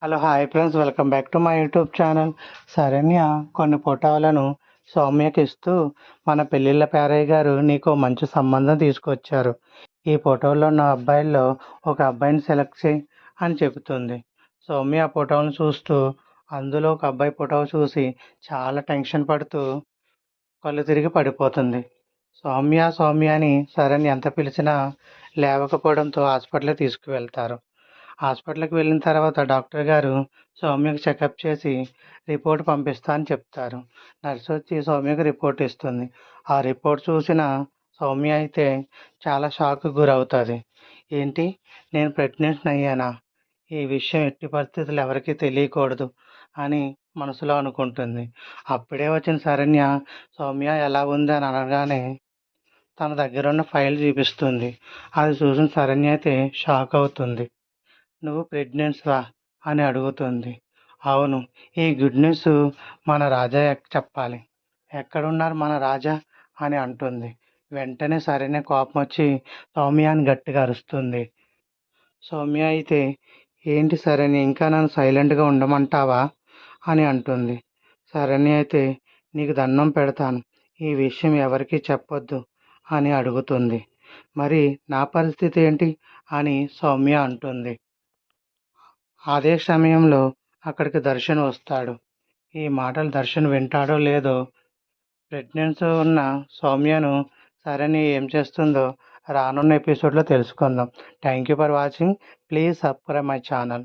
Hello hi friends, welcome back to my YouTube channel. Saranya కొన్ని ఫోటోలను సౌమ్యకి ఇస్తూ, మన పెళ్ళిళ్ళ పేరయ్య గారు నీకు మంచి సంబంధం తీసుకొచ్చారు, ఈ ఫోటోలో ఉన్న అబ్బాయిల్లో ఒక అబ్బాయిని సెలెక్ట్ చేయి అని చెబుతుంది. సౌమ్య ఆ ఫోటోలను చూస్తూ, అందులో ఒక అబ్బాయి ఫోటో చూసి చాలా టెన్షన్ పడుతూ కళ్ళు తిరిగి పడిపోతుంది. సౌమ్య సౌమ్య అని శరణ్య ఎంత పిలిచినా లేవకపోవడంతో హాస్పిటల్కి తీసుకువెళ్తారు. హాస్పిటల్కి వెళ్ళిన తర్వాత డాక్టర్ గారు సౌమ్యకి చెకప్ చేసి రిపోర్ట్ పంపిస్తా అని చెప్తారు. నర్స్ వచ్చి సౌమ్యకి రిపోర్ట్ ఇస్తుంది. ఆ రిపోర్ట్ చూసిన సౌమ్య అయితే చాలా షాక్కి గురవుతుంది. ఏంటి, నేను ప్రెగ్నెంట్ అయ్యానా? ఈ విషయం ఎట్టి పరిస్థితులు ఎవరికీ తెలియకూడదు అని మనసులో అనుకుంటుంది. అప్పుడే వచ్చిన శరణ్య సౌమ్య ఎలా ఉంది అని అనగానే తన దగ్గర ఉన్న ఫైల్ చూపిస్తుంది. అది చూసిన శరణ్య అయితే షాక్ అవుతుంది. నువ్వు ప్రెగ్నెన్స్‌వా అని అడుగుతుంది. అవును, ఈ గుడ్ న్యూస్ మన రాజా చెప్పాలి. ఎక్కడున్నారు మన రాజా అని అంటుంది. వెంటనే సరైన కోపం వచ్చి సౌమ్య అని గట్టిగా అరుస్తుంది. సౌమ్య అయితే ఏంటి శరణ్య, ఇంకా నన్ను సైలెంట్గా ఉండమంటావా అని అంటుంది. శరణ్య అయితే నీకు దండం పెడతాను, ఈ విషయం ఎవరికీ చెప్పొద్దు అని అడుగుతుంది. మరి నా పరిస్థితి ఏంటి అని సౌమ్య అంటుంది. అదే సమయంలో అక్కడికి దర్శన్ వస్తాడు. ఈ మాటలు దర్శన్ వింటాడో లేదో, ప్రెగ్నెన్సీ ఉన్న సౌమ్యను శరణ్య ఏం చేస్తుందో రానున్న ఎపిసోడ్లో తెలుసుకుందాం. Thank you for watching. Please subscribe my channel.